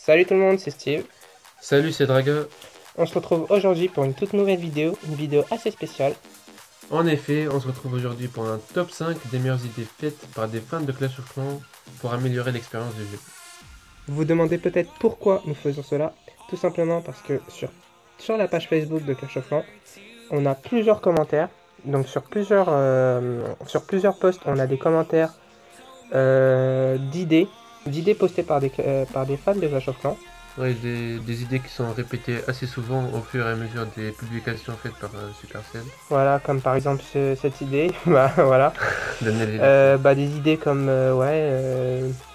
Salut tout le monde, c'est Steve. Salut, c'est Draga. On se retrouve aujourd'hui pour une toute nouvelle vidéo, une vidéo assez spéciale. En effet, on se retrouve aujourd'hui pour un top 5 des meilleures idées faites par des fans de Clash of Clans pour améliorer l'expérience du jeu. Vous vous demandez peut-être pourquoi nous faisons cela. Tout simplement parce que sur la page Facebook de Clash of Clans, on a plusieurs commentaires. Donc sur plusieurs posts, on a des commentaires d'idées postées par des fans de Clash of Clans. Ouais, des idées qui sont répétées assez souvent au fur et à mesure des publications faites par Supercell. Voilà, comme par exemple cette idée. Bah voilà. Des idées comme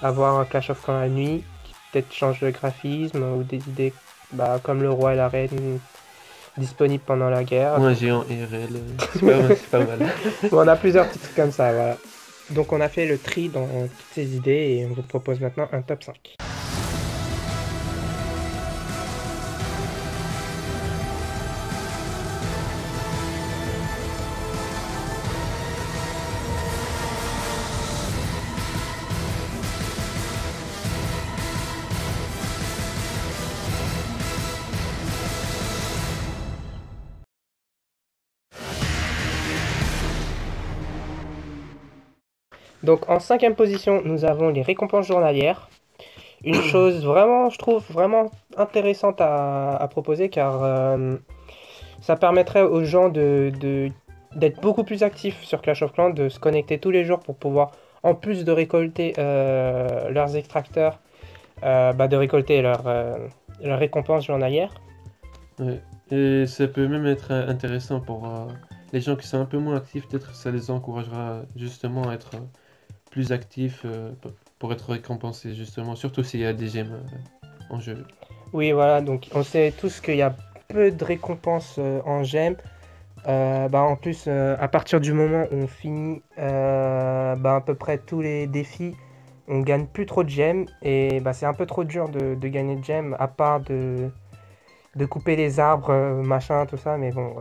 avoir un Clash of Clans la nuit, qui peut-être change le graphisme, ou des idées comme le roi et la reine disponibles pendant la guerre. Ou un géant IRL, c'est pas mal. Bon, on a plusieurs petits trucs comme ça, voilà. Donc on a fait le tri dans toutes ces idées et on vous propose maintenant un top 5. Donc en cinquième position, nous avons les récompenses journalières. Une chose vraiment, je trouve, vraiment intéressante à proposer car ça permettrait aux gens d'être beaucoup plus actifs sur Clash of Clans, de se connecter tous les jours pour pouvoir, en plus de récolter leurs extracteurs, de récolter leurs récompenses journalières. Ouais. Et ça peut même être intéressant pour les gens qui sont un peu moins actifs, peut-être ça les encouragera justement à être plus actifs pour être récompensés justement, surtout s'il y a des gemmes en jeu. Oui, voilà, donc on sait tous qu'il y a peu de récompenses en gemmes. En plus, à partir du moment où on finit à peu près tous les défis, on gagne plus trop de gemmes. Et c'est un peu trop dur de gagner de gemmes, à part de couper les arbres, machin, tout ça. Mais bon,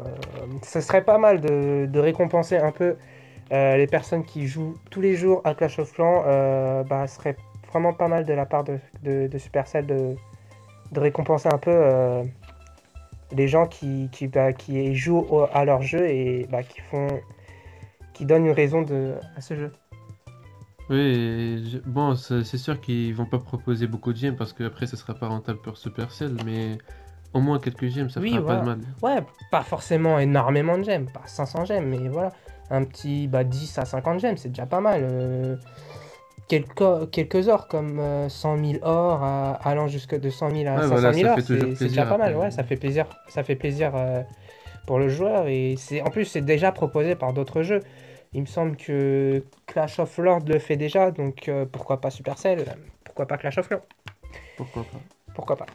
ce serait pas mal de récompenser un peu les personnes qui jouent tous les jours à Clash of Clans. Ce serait vraiment pas mal de la part de Supercell de récompenser un peu les gens qui jouent à leur jeu et qui donnent une raison à ce jeu. Oui, bon, c'est sûr qu'ils vont pas proposer beaucoup de gemmes parce qu'après ça sera pas rentable pour Supercell, mais au moins quelques gemmes, ça Oui, fera pas de voilà. mal. Ouais, pas forcément énormément de gemmes, pas 500 gemmes, mais voilà, un petit 10 à 50 gemmes, c'est déjà pas mal. Quelques ors comme 100 000 or allant jusque de 100 000 à Ouais, 500 voilà, 000 ça or, fait toujours c'est déjà plaisir pas mal, après. ouais, ça fait plaisir pour le joueur et en plus c'est déjà proposé par d'autres jeux. Il me semble que Clash of Lords le fait déjà, donc pourquoi pas Supercell, pourquoi pas Clash of Clans, Pourquoi pas. pourquoi pas.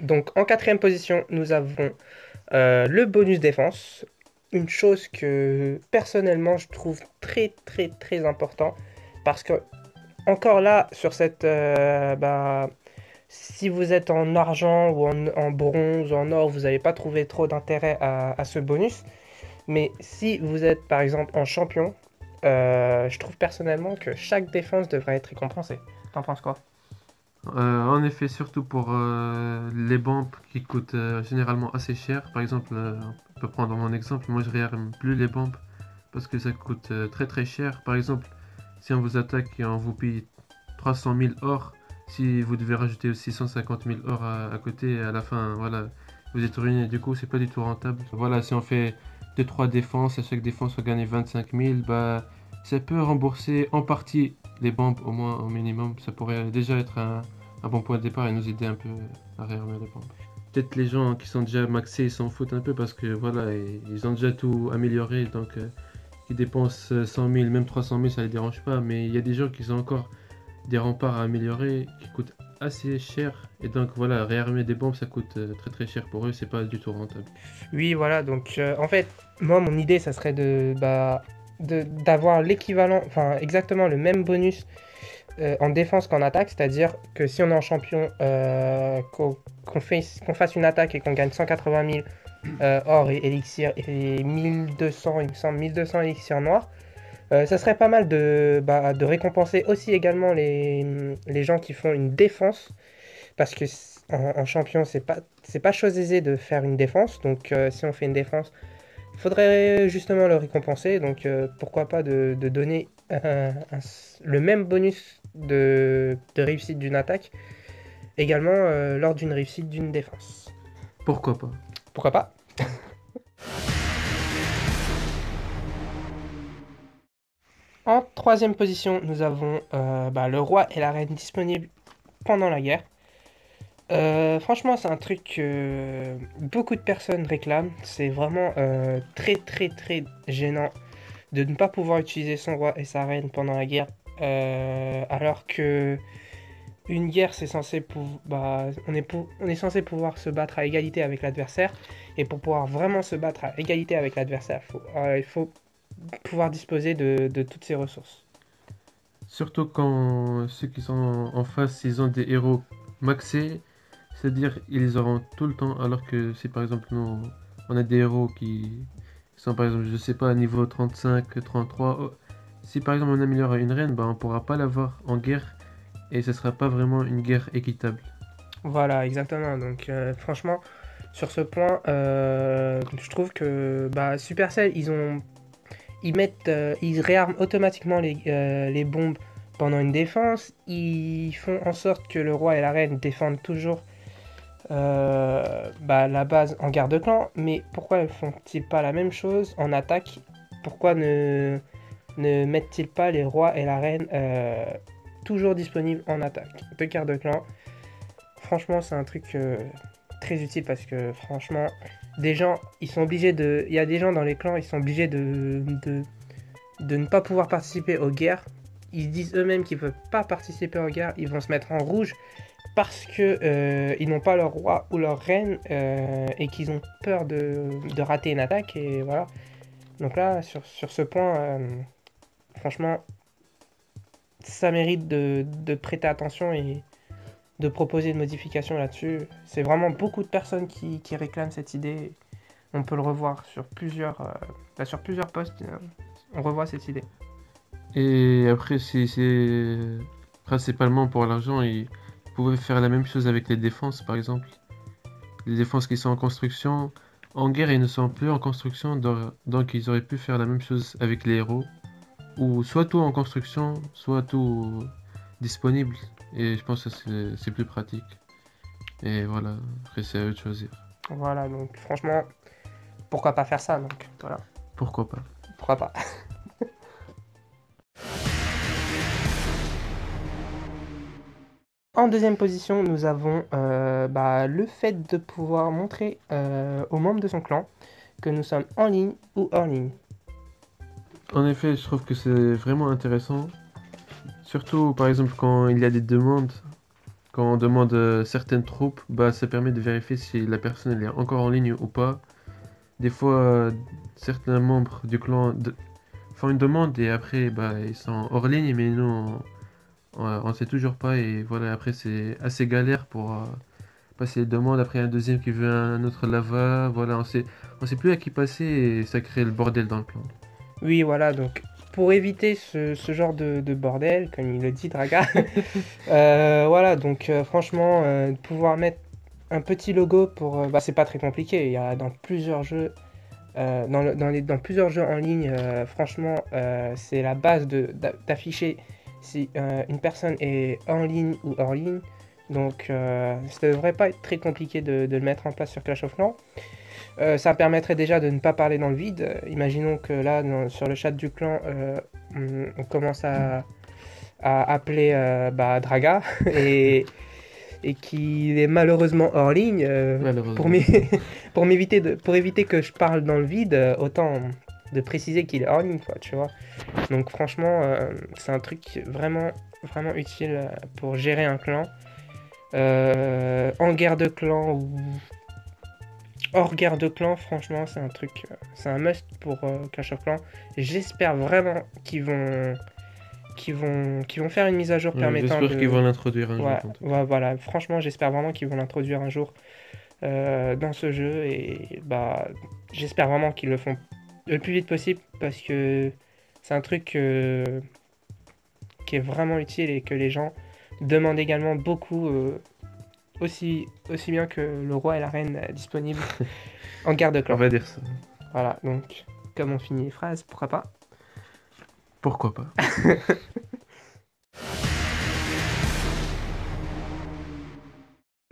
Donc en quatrième position, nous avons le bonus défense. Une chose que personnellement je trouve très très très important. Parce que encore là, sur cette... si vous êtes en argent ou en bronze ou en or, vous n'allez pas trouver trop d'intérêt à ce bonus. Mais si vous êtes par exemple en champion, je trouve personnellement que chaque défense devrait être récompensée. T'en penses quoi? En effet, surtout pour les bombes qui coûtent généralement assez cher. Par exemple, on peut prendre mon exemple, moi je réarme plus les bombes parce que ça coûte très très cher. Par exemple, si on vous attaque et on vous paye 300 000 or, si vous devez rajouter aussi 150 000 or à côté, à la fin, voilà, vous êtes ruiné. Du coup, c'est pas du tout rentable. Voilà, si on fait 2-3 défenses, à chaque défense on gagne 25 000, bah ça peut rembourser en partie les bombes, au moins au minimum. Ça pourrait déjà être un bon point de départ et nous aider un peu à réarmer les bombes. Peut-être les gens qui sont déjà maxés ils s'en foutent un peu parce que voilà, ils ont déjà tout amélioré, donc ils dépensent 100 000, même 300 000, ça les dérange pas. Mais il y a des gens qui ont encore des remparts à améliorer qui coûtent assez cher. Et donc voilà, réarmer des bombes ça coûte très très cher pour eux, c'est pas du tout rentable. Oui, voilà, donc en fait, moi, mon idée, ça serait d'avoir l'équivalent, enfin exactement le même bonus en défense qu'en attaque, c'est-à-dire que si on est en champion, qu'on fasse une attaque et qu'on gagne 180 000 or et élixir et 1200, il me semble, 1200 élixirs noirs, Ça serait pas mal de récompenser aussi également les gens qui font une défense, parce que en champion, c'est pas chose aisée de faire une défense. Donc si on fait une défense, il faudrait justement le récompenser. Donc pourquoi pas de donner le même bonus de réussite d'une attaque également lors d'une réussite d'une défense. Pourquoi pas? Pourquoi pas? En troisième position, nous avons le roi et la reine disponibles pendant la guerre. Franchement, c'est un truc que beaucoup de personnes réclament. C'est vraiment très très très gênant de ne pas pouvoir utiliser son roi et sa reine pendant la guerre. Alors que une guerre, c'est censé on est censé pouvoir se battre à égalité avec l'adversaire. Et pour pouvoir vraiment se battre à égalité avec l'adversaire, il faut pouvoir disposer de toutes ses ressources. Surtout quand ceux qui sont en face, ils ont des héros maxés, c'est-à-dire ils les auront tout le temps, alors que si par exemple nous, on a des héros qui sont par exemple, je sais pas, niveau 35, 33, si par exemple on améliore une reine, bah on pourra pas l'avoir en guerre et ce sera pas vraiment une guerre équitable. Voilà, exactement. Donc, franchement, sur ce point, je trouve que Supercell, ils réarment automatiquement les bombes pendant une défense. Ils font en sorte que le roi et la reine défendent toujours la base en garde de clan. Mais pourquoi ne font-ils pas la même chose en attaque? Pourquoi ne mettent-ils pas les rois et la reine toujours disponibles en attaque de garde de clan? Franchement, c'est un truc très utile parce que franchement, des gens, ils sont obligés de. Il y a des gens dans les clans, ils sont obligés de ne pas pouvoir participer aux guerres. Ils disent eux-mêmes qu'ils ne peuvent pas participer aux guerres, ils vont se mettre en rouge parce que ils n'ont pas leur roi ou leur reine et qu'ils ont peur de rater une attaque et voilà. Donc là, sur ce point, franchement, ça mérite de prêter attention et de proposer une modification là-dessus. C'est vraiment beaucoup de personnes qui réclament cette idée. On peut le revoir sur plusieurs posts. On revoit cette idée. Et après, si c'est principalement pour l'argent, ils pouvaient faire la même chose avec les défenses, par exemple. Les défenses qui sont en construction, en guerre, ils ne sont plus en construction, donc ils auraient pu faire la même chose avec les héros. Ou soit tout en construction, soit tout disponible. Et je pense que c'est plus pratique. Et voilà, après c'est à eux de choisir. Voilà, donc franchement, pourquoi pas faire ça donc voilà. Pourquoi pas? Pourquoi pas. En deuxième position, nous avons le fait de pouvoir montrer aux membres de son clan que nous sommes en ligne ou hors ligne. En effet, je trouve que c'est vraiment intéressant. Surtout, par exemple, quand il y a des demandes, quand on demande certaines troupes, bah, ça permet de vérifier si la personne elle est encore en ligne ou pas. Des fois, certains membres du clan font une demande et après, bah, ils sont hors ligne, mais nous, on sait toujours pas. Et voilà, après, c'est assez galère pour passer les demandes. Après, un deuxième qui veut un autre lava. Voilà, on sait plus à qui passer et ça crée le bordel dans le clan. Oui, voilà, donc pour éviter ce genre de bordel, comme il le dit Draga, voilà, donc franchement, pouvoir mettre un petit logo pour... c'est pas très compliqué, il y a dans plusieurs jeux, dans plusieurs jeux en ligne, franchement, c'est la base d'afficher si une personne est en ligne ou hors ligne, donc ça devrait pas être très compliqué de le mettre en place sur Clash of Clans. Ça permettrait déjà de ne pas parler dans le vide. Imaginons que là, sur le chat du clan, on commence à appeler Draga et qu'il est malheureusement hors ligne. Malheureusement. Pour éviter que je parle dans le vide, autant de préciser qu'il est hors ligne, quoi, tu vois. Donc franchement, c'est un truc vraiment, vraiment utile pour gérer un clan. En guerre de clan ou hors guerre de clan, franchement, c'est un truc, c'est un must pour Clash of Clans. J'espère vraiment qu'ils vont faire une mise à jour permettant J'espère qu'ils vont l'introduire un jour. Ouais, En tout cas. ouais, voilà, franchement, j'espère vraiment qu'ils vont l'introduire un jour dans ce jeu et j'espère vraiment qu'ils le font le plus vite possible parce que c'est un truc qui est vraiment utile et que les gens demandent également beaucoup, aussi bien que le roi et la reine disponibles en On garde-clan. va dire ça. Voilà, donc comme on finit les phrases, pourquoi pas. Pourquoi pas?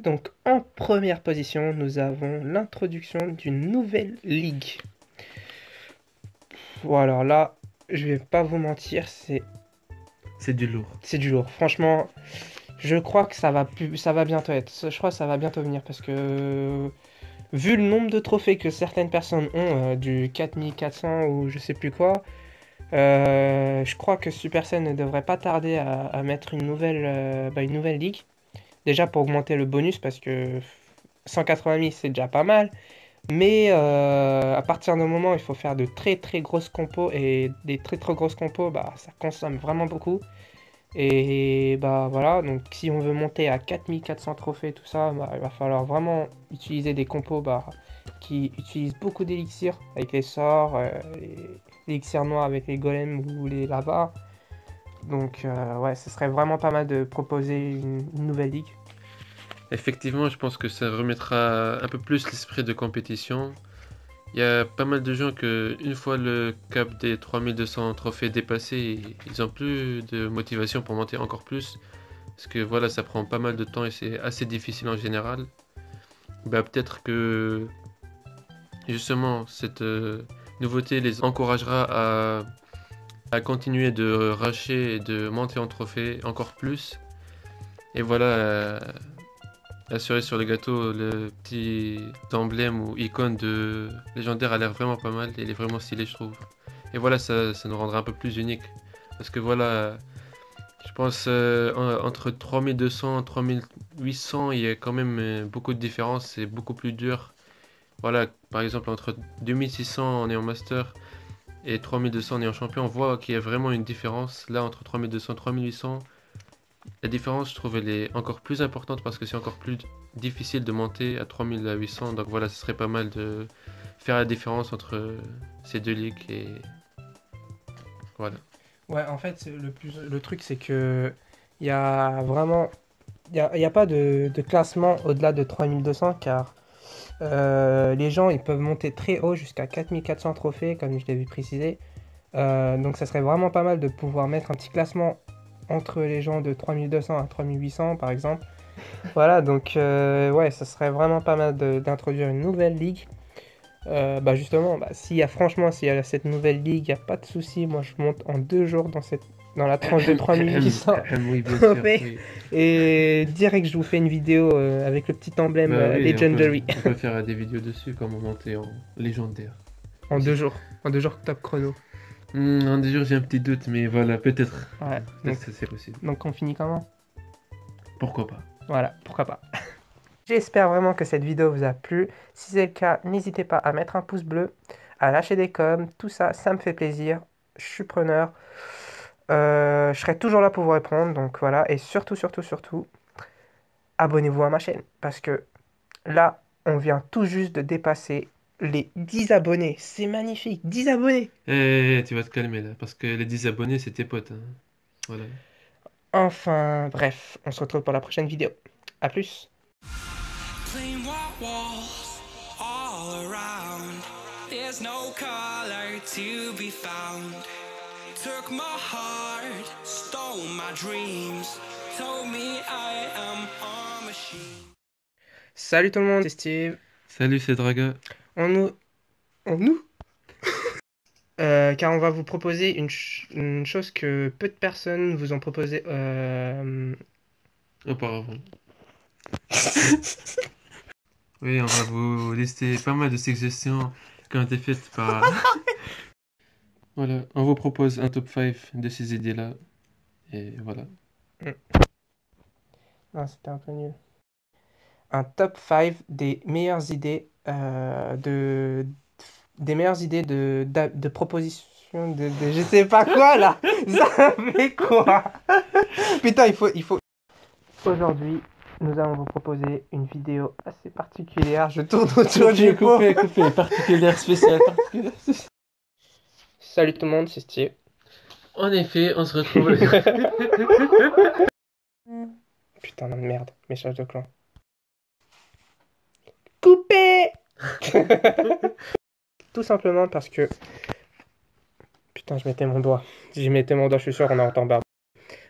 Donc en première position, nous avons l'introduction d'une nouvelle ligue. Bon, alors là, je vais pas vous mentir, C'est du lourd. c'est du lourd. Franchement, je crois que ça va bientôt être. Je crois que ça va bientôt venir parce que vu le nombre de trophées que certaines personnes ont, du 4400 ou je sais plus quoi, je crois que Supercell ne devrait pas tarder à mettre une nouvelle ligue. Déjà pour augmenter le bonus parce que 180 000 c'est déjà pas mal. Mais à partir d'un moment, il faut faire de très très grosses compos et des très très grosses compos, bah ça consomme vraiment beaucoup. Et bah voilà, donc si on veut monter à 4400 trophées, tout ça, bah, il va falloir vraiment utiliser des compos qui utilisent beaucoup d'élixirs avec les sorts, l'élixir noir avec les golems ou les lavas. Donc ouais, ce serait vraiment pas mal de proposer une nouvelle ligue. Effectivement, je pense que ça remettra un peu plus l'esprit de compétition. Il y a pas mal de gens que, une fois le cap des 3200 trophées dépassé, ils ont plus de motivation pour monter encore plus. Parce que voilà, ça prend pas mal de temps et c'est assez difficile en général. Bah, peut-être que justement cette nouveauté les encouragera à continuer de rusher et de monter en trophée encore plus. Et voilà, la cerise sur le gâteau, le petit emblème ou icône de légendaire a l'air vraiment pas mal. Il est vraiment stylé, je trouve. Et voilà, ça nous rendra un peu plus unique. Parce que voilà, je pense entre 3200 et 3800, il y a quand même beaucoup de différences. C'est beaucoup plus dur. Voilà, par exemple, entre 2600 en néant master et 3200 en néant champion, on voit qu'il y a vraiment une différence. Là, entre 3200 et 3800, la différence, je trouve, elle est encore plus importante parce que c'est encore plus difficile de monter à 3800. Donc voilà, ce serait pas mal de faire la différence entre ces deux ligues et voilà. Ouais, en fait, le truc, c'est que il y a vraiment. Il y a pas de classement au-delà de 3200 car les gens ils peuvent monter très haut jusqu'à 4400 trophées, comme je l'avais précisé. Donc, ça serait vraiment pas mal de pouvoir mettre un petit classement entre les gens de 3200 à 3800 par exemple. Voilà, donc ouais, ça serait vraiment pas mal d'introduire une nouvelle ligue. Bah justement, bah, s'il y a cette nouvelle ligue, il n'y a pas de souci. Moi, je monte en 2 jours dans la tranche de 3800 Oui, bien sûr. trophées. Oui. Et direct, je vous fais une vidéo avec le petit emblème Bah oui, Legendary on peut faire des vidéos dessus, comment monter en légendaire. en 2 jours. En 2 jours top chrono. Un des jours, j'ai un petit doute, mais voilà, peut-être. Ouais, Peut-être que c'est possible. donc on finit comment? Pourquoi pas? Voilà, pourquoi pas. J'espère vraiment que cette vidéo vous a plu. Si c'est le cas, n'hésitez pas à mettre un pouce bleu, à lâcher des coms, tout ça, ça me fait plaisir. Je suis preneur. Je serai toujours là pour vous répondre, donc voilà. Et surtout, surtout, surtout, abonnez-vous à ma chaîne. Parce que là, on vient tout juste de dépasser les 10 abonnés. C'est magnifique, 10 abonnés. Tu vas te calmer là, parce que les 10 abonnés, c'est tes potes, hein. Voilà. Enfin, bref, on se retrouve pour la prochaine vidéo. À plus. Plain white walls all around. There's no color to be found. Took my heart, stole my dreams, told me I am a machine. Salut tout le monde, c'est Steve. Salut, c'est Draga. On nous car on va vous proposer une chose que peu de personnes vous ont proposé. Auparavant. Oui, on va vous lister pas mal de suggestions qui ont été faites par. Voilà, on vous propose un top 5 de ces idées-là. Et voilà. Non, c'était un peu nul. Un top 5 des meilleures idées de propositions de je sais pas quoi là. Ça fait quoi? Putain, il faut. Aujourd'hui, nous allons vous proposer une vidéo assez particulière. Je tourne autour du pot. Coupé, particulière spéciale. Salut tout le monde, c'est Steve. En effet, on se retrouve. Putain de merde, message de clan. Coupé. Tout simplement parce que... Putain, je mettais mon doigt. Si j'y mettais mon doigt, je suis sûr qu'on entend barbe.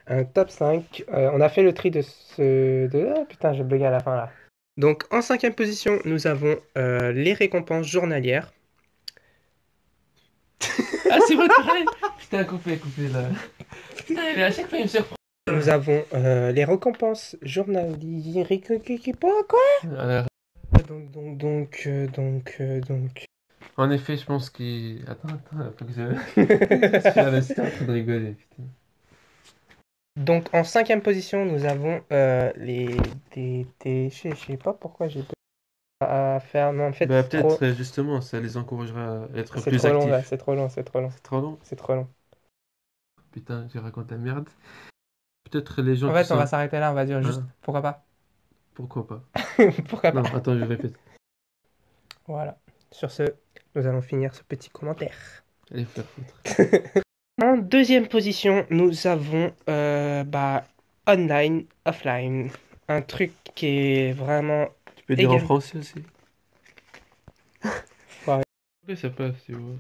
Un top 5. On a fait le tri de ce... Ah, putain, j'ai bugué à la fin là. Donc en 5e position, nous avons les récompenses journalières. Ah, c'est moi qui parlais. Putain, coupé là. Putain, mais à chaque fois, il me surprend. Nous avons les récompenses journalières. Quoi? Alors, Donc... en effet, je pense qu'il. Attends, faut que je. J'avais en train de rigoler, putain. Donc en 5e position, nous avons je sais pas pourquoi j'ai à faire. Non, en fait, Bah, c'est trop... peut-être justement, ça les encouragera à être c'est plus trop long, actifs. là, c'est trop long, c'est trop long, C'est trop long. c'est trop long. Putain, je raconte la merde. Peut-être les gens En qui fait, on sont. va s'arrêter là, on va dire juste Ah, pourquoi pas. pourquoi pas? Pourquoi Non, pas. attends, je répète. Voilà. Sur ce, nous allons finir ce petit commentaire. Allez, faire foutre. En 2e position, nous avons online, offline. Un truc qui est vraiment... Tu peux dire en Égal. français aussi. Ouais. Oui, ça passe, tu vois.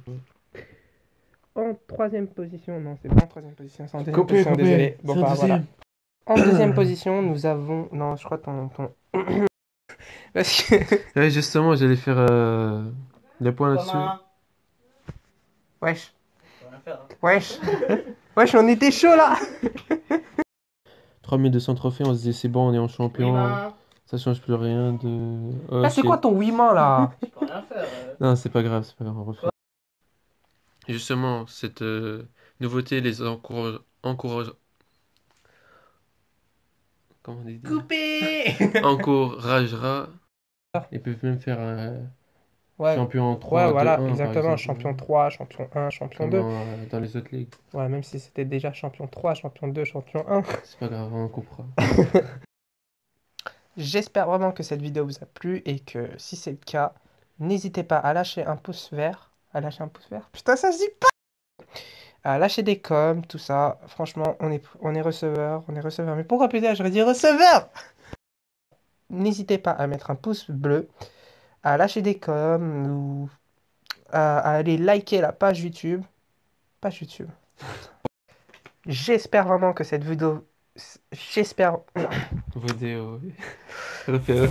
En 3e position, non, c'est pas en 3e position, c'est en 2e Coupé, position, coupé. désolé. C'est Bon, en bah voilà. deuxième. En 2e position, nous avons... Non, je crois ton... Parce que... Ouais, justement, j'allais faire les points là-dessus. Wesh. Wesh. Wesh, on était chaud là. 3200 trophées, on se dit c'est bon, on est en champion. Ça change plus rien de. Ah, c'est Ok. quoi ton 8 mains là? Non, c'est pas grave, on refait. Justement, cette nouveauté les encourage. Comment on dit? Coupé. Encouragera. Ils peuvent même faire un Ouais, champion ouais, 3, 2, voilà, 1 par exactement. exemple. Champion 3, champion 1, champion Comme 2. dans les autres ligues. Ouais, même si c'était déjà champion 3, champion 2, champion 1. C'est pas grave, on coupera. J'espère vraiment que cette vidéo vous a plu et que si c'est le cas, n'hésitez pas à lâcher un pouce vert. À lâcher un pouce vert? Putain, ça se dit pas! À lâcher des coms, tout ça. Franchement, on est receveur, on est receveur. Mais pourquoi putain, j'aurais dit receveur? N'hésitez pas à mettre un pouce bleu, à lâcher des coms ou à aller liker la page YouTube. Page YouTube. J'espère vraiment que cette vidéo... J'espère... Vidéo. Refais.